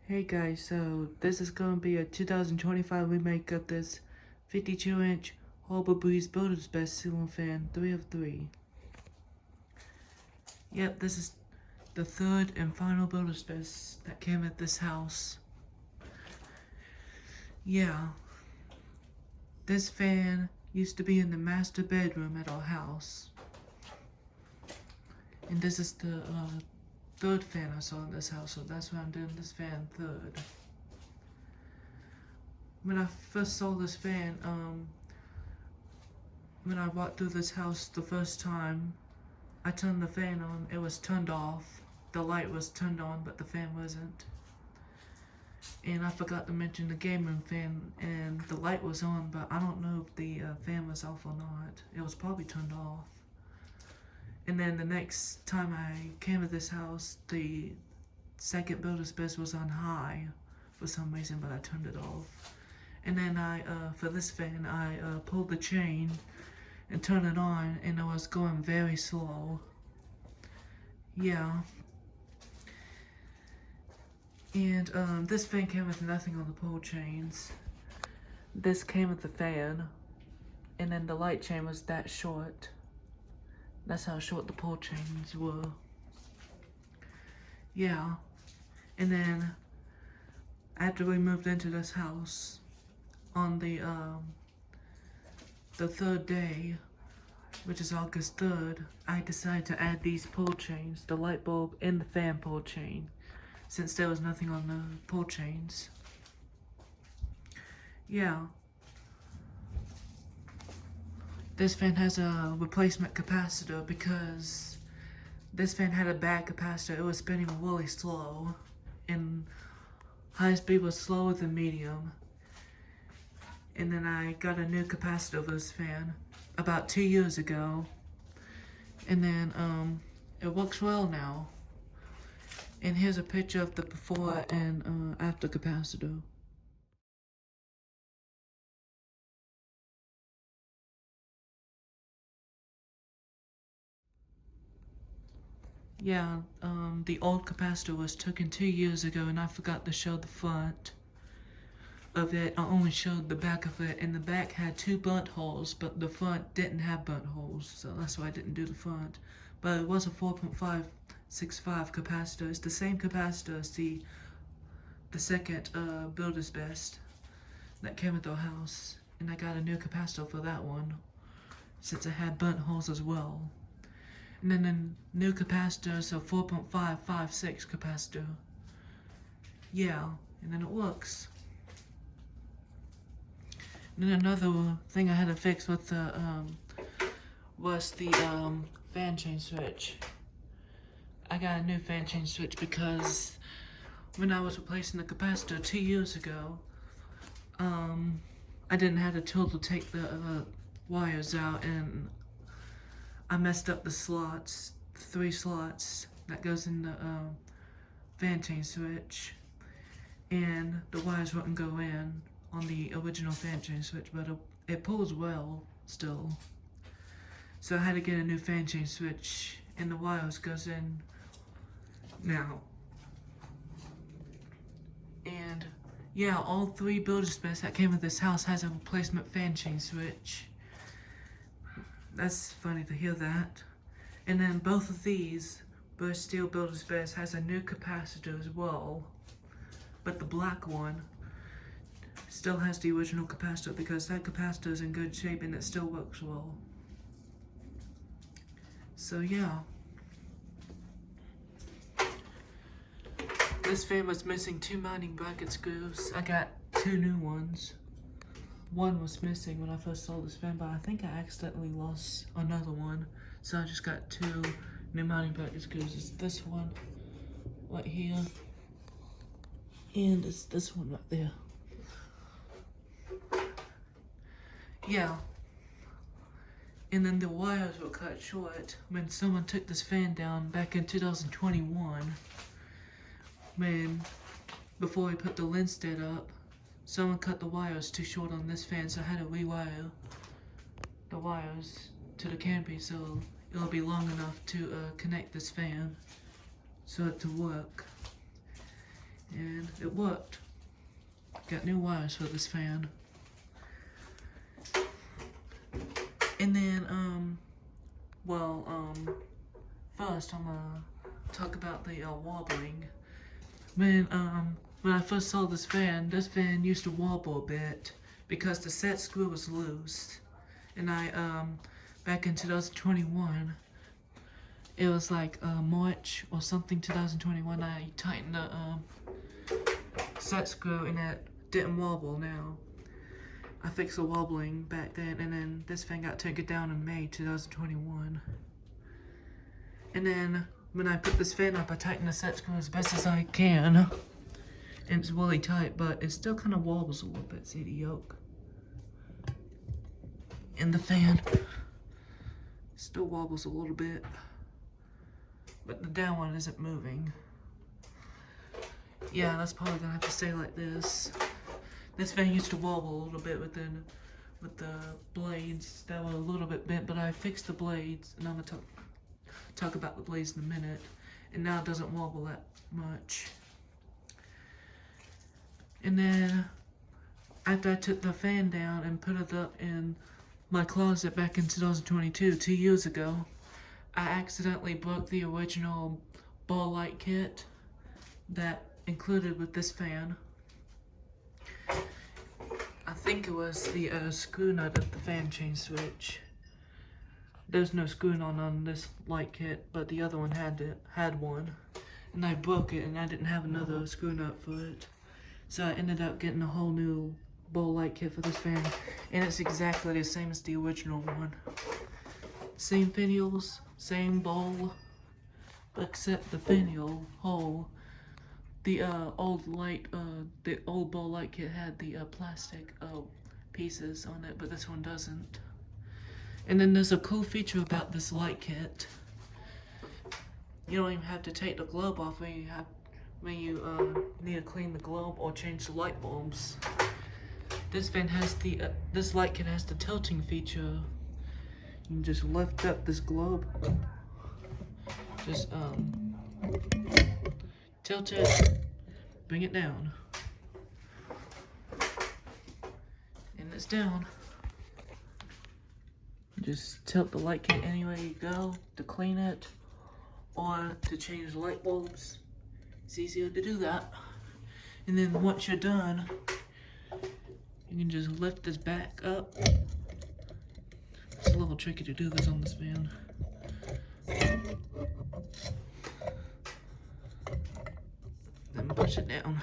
Hey guys, so this is going to be a 2025 remake of this 52-inch Harbor Breeze Builder's Best ceiling fan, 3 of 3. Yep, this is the third and final Builder's Best that came at this house. Yeah, this fan used to be in the master bedroom at our house. And this is the third fan I saw in this house, so that's why I'm doing this fan third. When I first saw this fan, when I walked through this house the first time, I turned the fan on, it was turned off. The light was turned on, but the fan wasn't. And I forgot to mention the game room fan, and the light was on, but I don't know if the fan was off or not. It was probably turned off. And then the next time I came to this house, the second Builder's Best was on high for some reason, but I turned it off. And then for this fan, I pulled the chain and turned it on, and it was going very slow. Yeah. And this fan came with nothing on the pull chains. This came with the fan, and then the light chain was that short. That's how short the pull chains were. Yeah. And then after we moved into this house, on the third day, which is August 3rd, I decided to add these pull chains, the light bulb and the fan pull chain, since there was nothing on the pull chains. Yeah. This fan has a replacement capacitor because this fan had a bad capacitor. It was spinning really slow, and high speed was slower than medium. And then I got a new capacitor for this fan about 2 years ago. And then it works well now. And here's a picture of the before and after capacitor. Yeah, the old capacitor was taken 2 years ago, and I forgot to show the front of it. I only showed the back of it, and the back had 2 burnt holes, but the front didn't have burnt holes, so that's why I didn't do the front. But it was a 4.565 capacitor. It's the same capacitor as the second Builder's Best that came with our house, and I got a new capacitor for that one since it had burnt holes as well. And then the new capacitor is a 4.556 capacitor. Yeah, and then it works. And then another thing I had to fix with the was the fan chain switch. I got a new fan chain switch because when I was replacing the capacitor 2 years ago, I didn't have the tool to take the wires out, and I messed up the slots, 3 slots that goes in the fan chain switch, and the wires wouldn't go in on the original fan chain switch, but it pulls well still. So I had to get a new fan chain switch, and the wires goes in now. And yeah, all 3 Builder's Best that came with this house has a replacement fan chain switch. That's funny to hear that. And then both of these Burst Steel Builder's Best has a new capacitor as well. But the black one still has the original capacitor because that capacitor is in good shape and it still works well. So yeah. This fan was missing 2 mounting bracket screws. I got 2 new ones. One was missing when I first saw this fan, but I think I accidentally lost another one. So I just got 2 new mounting bracket screws. It's this one right here, and it's this one right there. Yeah. And then the wires were cut short when someone took this fan down back in 2021. Before we put the Linstead up, someone cut the wires too short on this fan, so I had to rewire the wires to the canopy so it'll be long enough to connect this fan so it to work. And it worked. Got new wires for this fan. And then, first I'm gonna talk about the wobbling. When I first saw this fan used to wobble a bit because the set screw was loose. And back in 2021, it was like March or something, 2021, I tightened the set screw and it didn't wobble now. I fixed the wobbling back then, and then this fan got taken down in May 2021. And then when I put this fan up, I tightened the set screw as best as I can. And it's really tight, but it still kind of wobbles a little bit. See the yoke? And the fan still wobbles a little bit. But the down one isn't moving. Yeah, that's probably gonna have to stay like this. This fan used to wobble a little bit with the blades that were a little bit bent, but I fixed the blades, and I'm gonna talk about the blades in a minute. And now it doesn't wobble that much. And then after I took the fan down and put it up in my closet back in 2022, 2 years ago, I accidentally broke the original ball light kit that included with this fan. I think it was the screw nut of the fan chain switch. There's no screw nut on this light kit, but the other one had one. And I broke it, and I didn't have another screw nut for it. So I ended up getting a whole new ball light kit for this fan. And it's exactly the same as the original one. Same finials, same ball, except the finial hole. The old ball light kit had the plastic pieces on it, but this one doesn't. And then there's a cool feature about this light kit. You don't even have to take the globe off when you need to clean the globe or change the light bulbs. This fan has this light kit has the tilting feature. You can just lift up this globe. Just tilt it, bring it down, and it's down. Just tilt the light kit any way you go to clean it or to change the light bulbs. It's easier to do that. And then once you're done, you can just lift this back up. It's a little tricky to do this on this fan. Then push it down.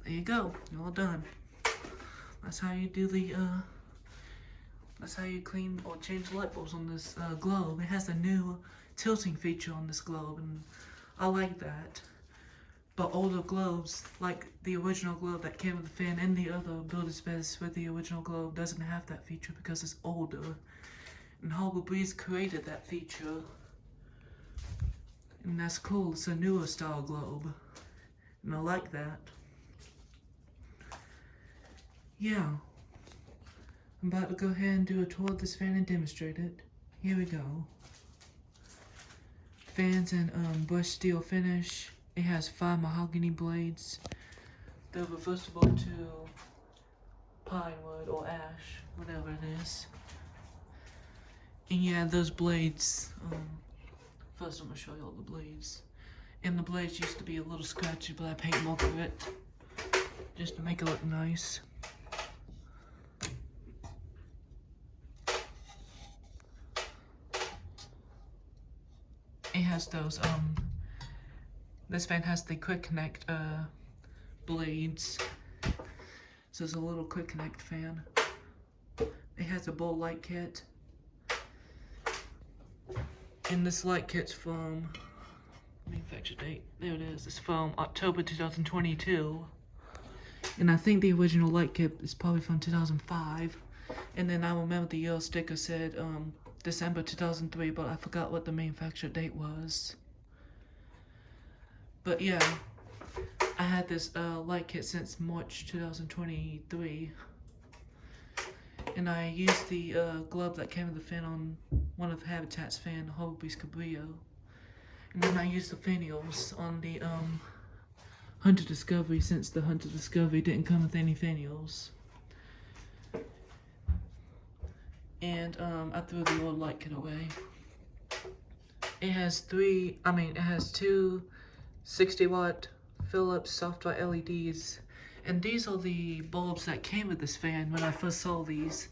There you go. You're all done. That's how you do that's how you clean or change light bulbs on this globe. It has a new tilting feature on this globe, and I like that. But older globes, like the original globe that came with the fan and the other builder's best with the original globe, doesn't have that feature because it's older. And Harbor Breeze created that feature. And that's cool. It's a newer style globe. And I like that. Yeah. I'm about to go ahead and do a tour of this fan and demonstrate it. Here we go. Fan's in brushed steel finish. It has 5 mahogany blades. They're reversible to pine wood or ash, whatever it is. And yeah, those blades, first I'm gonna show you all the blades. And the blades used to be a little scratchy, but I paint more of it just to make it look nice. It has those, this fan has the quick connect blades. So it's a little quick connect fan. It has a ball light kit. And this light kit's from, manufacture date, there it is. It's from October 2022. And I think the original light kit is probably from 2005. And then I remember the yellow sticker said December 2003, but I forgot what the manufacture date was. But yeah, I had this light kit since March 2023. And I used the glove that came with the fan on one of Habitat's fan, Harbor Breeze Cabrillo. And then I used the finials on the Hunter Discovery, since the Hunter Discovery didn't come with any fanials. And I threw the old light kit away. It has two 60-watt Philips soft white LEDs. And these are the bulbs that came with this fan when I first saw these.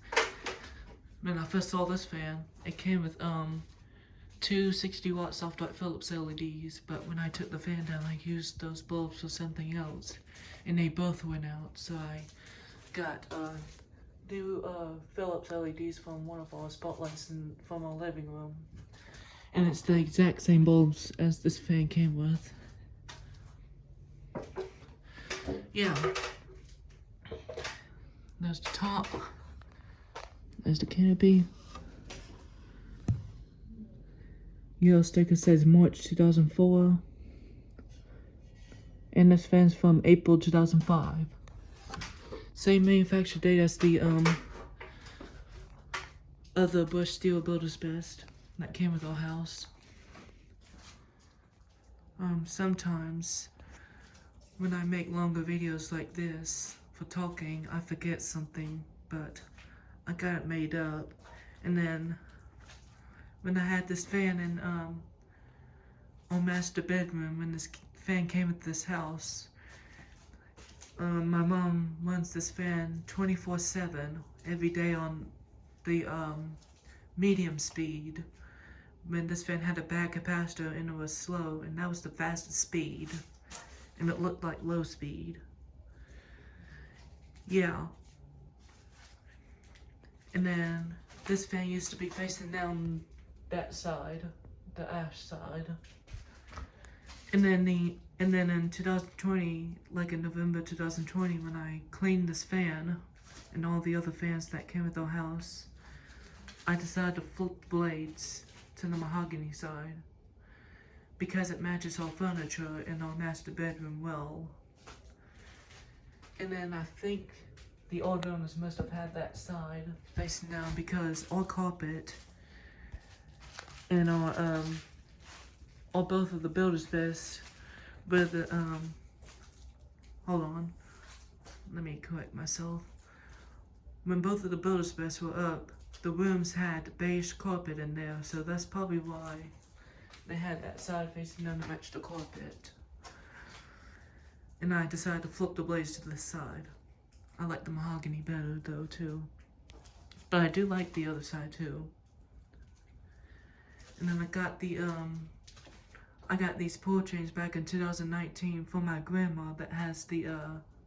When I first saw this fan, it came with two 60-watt soft white Philips LEDs, but when I took the fan down, I used those bulbs for something else, and they both went out, so I got new Philips LEDs from one of our spotlights from our living room. And it's the exact same bulbs as this fan came with. Yeah. There's the top. There's the canopy. Yellow sticker says March 2004. And this fan's from April 2005. Same manufacture date as the other Bush Steel Builder's Best that came with our house. Sometimes when I make longer videos like this for talking, I forget something, but I got it made up. And then when I had this fan in our master bedroom, when this fan came with this house, my mom runs this fan 24/7 every day on the medium speed. When this fan had a bad capacitor and it was slow, and that was the fastest speed, and it looked like low speed. Yeah. And then this fan used to be facing down that side, the Ash side. And then in 2020, like in November 2020, when I cleaned this fan and all the other fans that came with our house, I decided to flip the blades to the mahogany side because it matches our furniture in our master bedroom well. And then I think the old owners must have had that side facing down because our carpet and our both of the builder's best with the hold on, let me correct myself. When both of the builder's best were up, the rooms had beige carpet in there, so that's probably why they had that side facing down to match the carpet. And I decided to flip the blades to this side. I like the mahogany better though too, but I do like the other side too. And then I got these portraits back in 2019 for my grandma that has the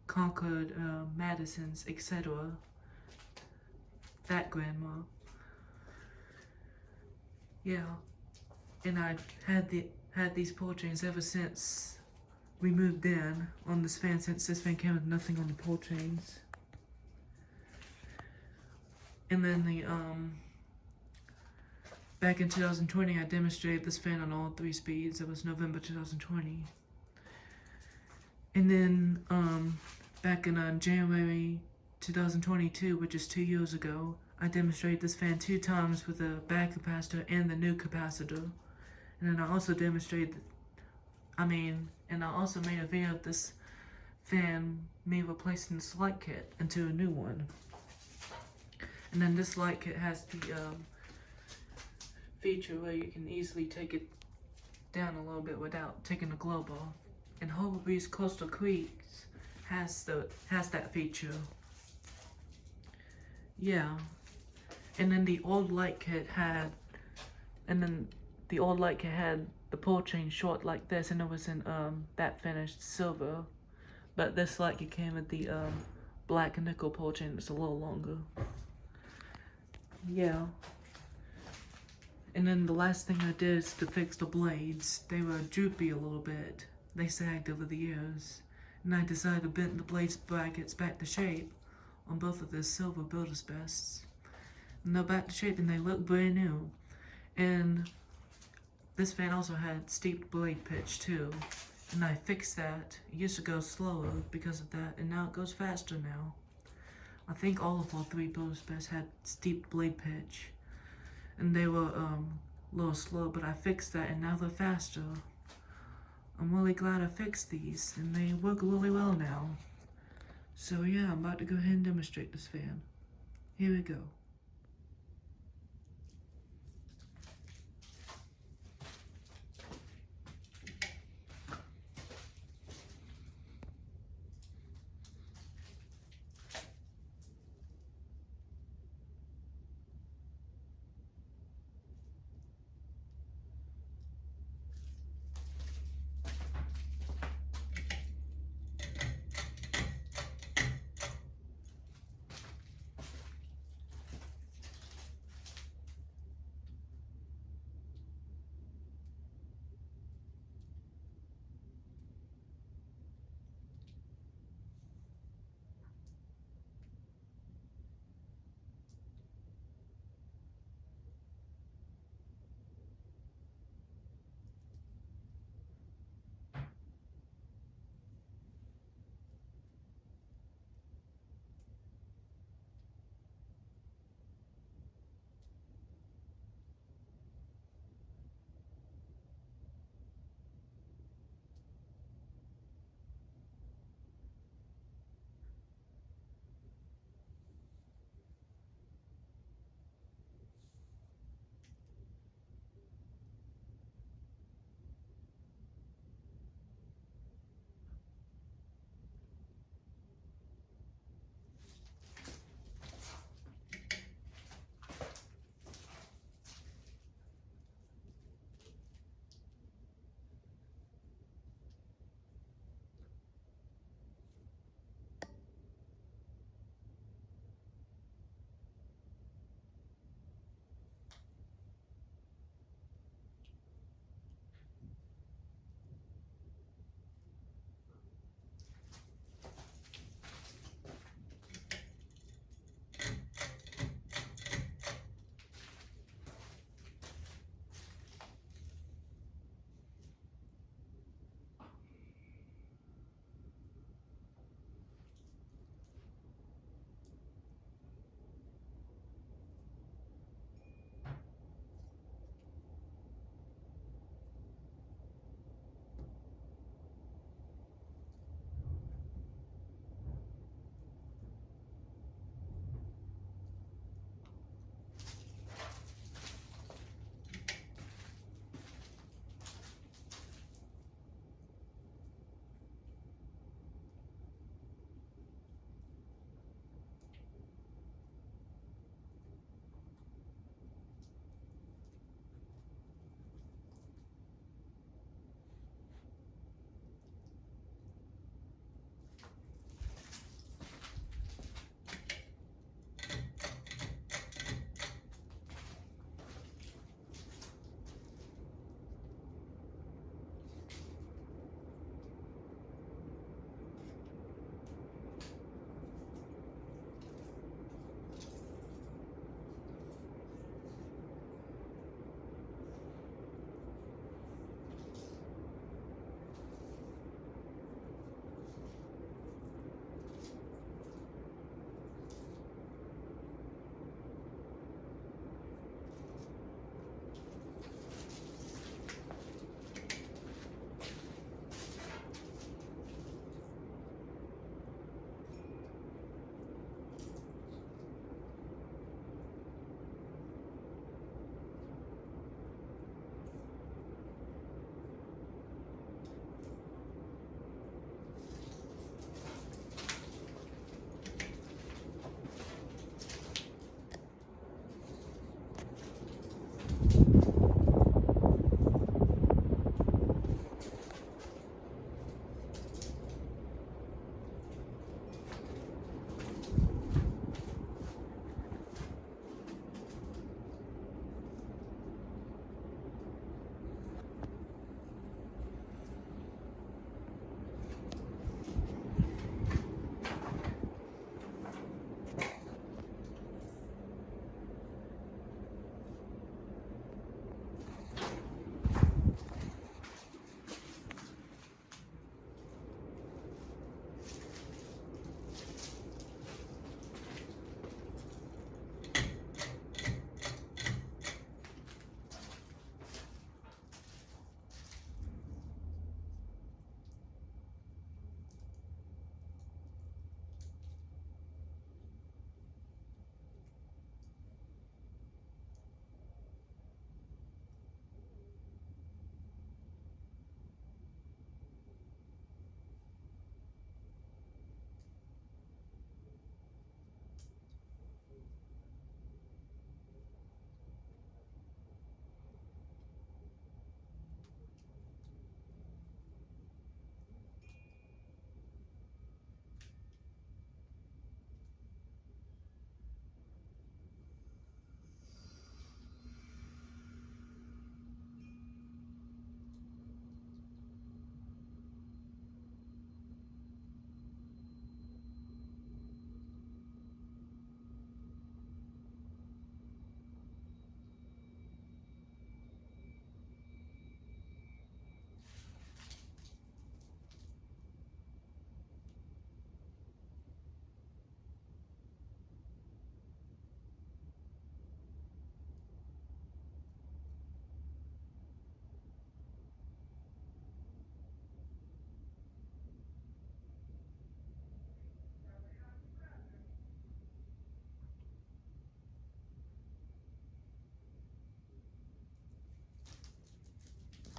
Concord, Madisons, etc. That grandma. Yeah. And I had these portraits ever since we moved in on this fan, since this fan came with nothing on the portraits. And then back in 2020, I demonstrated this fan on all 3 speeds. It was November 2020. And then back in January 2022, which is 2 years ago, I demonstrated this fan 2 times with a bad capacitor and the new capacitor. And then I also demonstrated, and I also made a video of this fan, me replacing this light kit into a new one. And then this light kit has the feature where you can easily take it down a little bit without taking the globe off. And Harbor Breeze Coastal Creeks has that feature. Yeah. And then the old light kit had the pull chain short like this, and it was in that finished silver. But this light kit came with the black nickel pull chain that's a little longer. Yeah. And then the last thing I did is to fix the blades. They were droopy a little bit. They sagged over the years. And I decided to bend the blades brackets back to shape on both of the silver builder's bests. And they're back to shape and they look brand new. And this fan also had steep blade pitch too. And I fixed that. It used to go slower because of that, and now it goes faster now. I think all of our 3 builder's bests had steep blade pitch. And they were a little slow, but I fixed that and now they're faster. I'm really glad I fixed these, and they work really well now. So yeah, I'm about to go ahead and demonstrate this fan. Here we go.